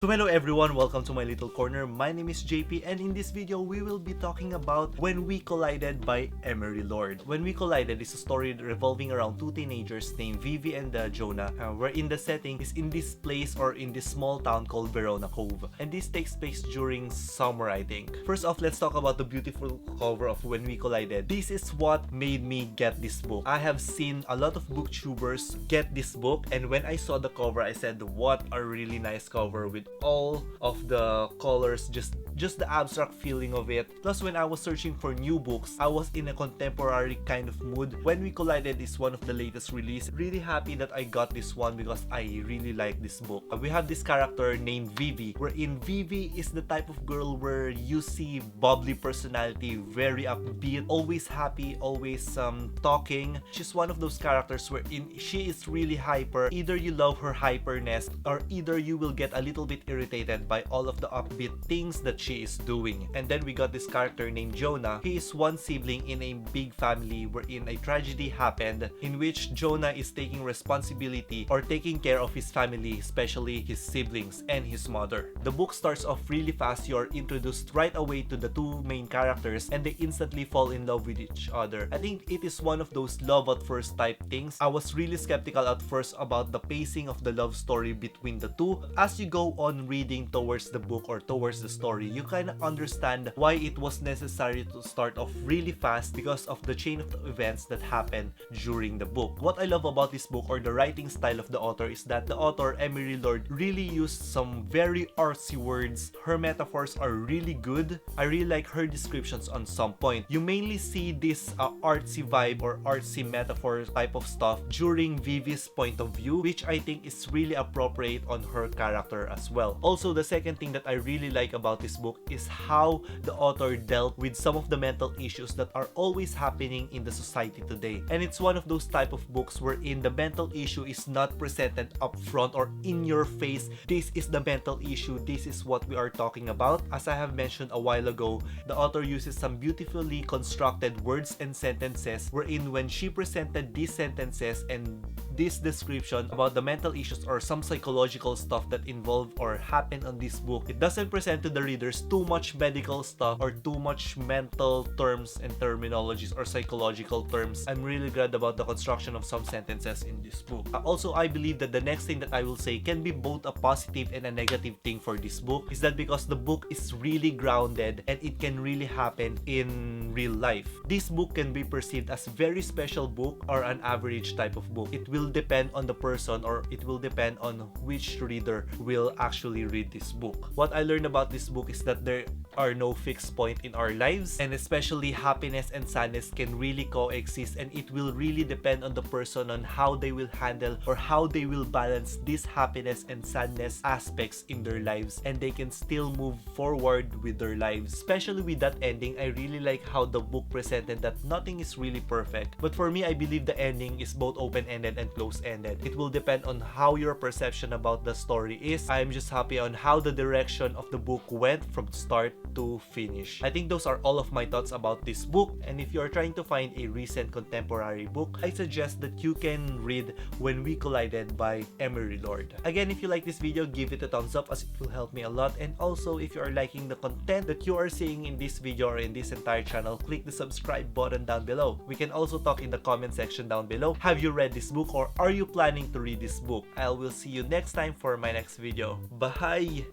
So hello everyone, welcome to my little corner. My name is JP and in this video we will be talking about When We Collided by Emery Lord. When We Collided is a story revolving around two teenagers named Vivi and Jonah, wherein the setting is in this place or in this small town called Verona Cove. And this takes place during summer, I think. First off, let's talk about the beautiful cover of When We Collided. This is what made me get this book. I have seen a lot of booktubers get this book, and when I saw the cover I said, what a really nice cover with all of the colors, just the abstract feeling of it. Plus, when I was searching for new books, I was in a contemporary kind of mood. When We Collided is one of the latest release. Really happy that I got this one because I really like this book. We have this character named Vivi, wherein Vivi is the type of girl where you see bubbly personality, very upbeat, always happy, always talking. She's one of those characters wherein she is really hyper. Either you love her hyperness or either you will get a little bit irritated by all of the upbeat things that she is doing. And then we got this character named Jonah. He is one sibling in a big family wherein a tragedy happened in which Jonah is taking responsibility or taking care of his family, especially his siblings and his mother. The book starts off really fast. You're introduced right away to the two main characters and they instantly fall in love with each other. I think it is one of those love at first type things. I was really skeptical at first about the pacing of the love story between the two. As you go on reading towards the book or towards the story, you kind of understand why it was necessary to start off really fast because of the chain of events that happened during the book. What I love about this book or the writing style of the author is that the author, Emery Lord, really used some very artsy words. Her metaphors are really good. I really like her descriptions on some point. You mainly see this artsy vibe or artsy metaphor type of stuff during Vivi's point of view, which I think is really appropriate on her character as well. Also, the second thing that I really like about this book is how the author dealt with some of the mental issues that are always happening in the society today. And it's one of those type of books wherein the mental issue is not presented up front or in your face. This is the mental issue. This is what we are talking about. As I have mentioned a while ago, the author uses some beautifully constructed words and sentences wherein when she presented these sentences and this description about the mental issues or some psychological stuff that involve or happen on this book, it doesn't present to the readers too much medical stuff or too much mental terms and terminologies or psychological terms. I'm really glad about the construction of some sentences in this book. Also, I believe that the next thing that I will say can be both a positive and a negative thing for this book is that because the book is really grounded and it can really happen in real life. This book can be perceived as a very special book or an average type of book. It will depend on the person or it will depend on which reader will actually read this book. What I learned about this book is that there are no fixed point in our lives, and especially happiness and sadness can really coexist, and it will really depend on the person on how they will handle or how they will balance this happiness and sadness aspects in their lives, and they can still move forward with their lives. Especially with that ending, I really like how the book presented that nothing is really perfect. But for me, I believe the ending is both open-ended and close-ended. It will depend on how your perception about the story is. I'm just happy on how the direction of the book went from start to finish. I think those are all of my thoughts about this book, and if you're trying to find a recent contemporary book, I suggest that you can read When We Collided by Emery Lord. Again, if you like this video, give it a thumbs up as it will help me a lot, and also if you are liking the content that you are seeing in this video or in this entire channel, click the subscribe button down below. We can also talk in the comment section down below. Have you read this book or are you planning to read this book? I will see you next time for my next video. Bye!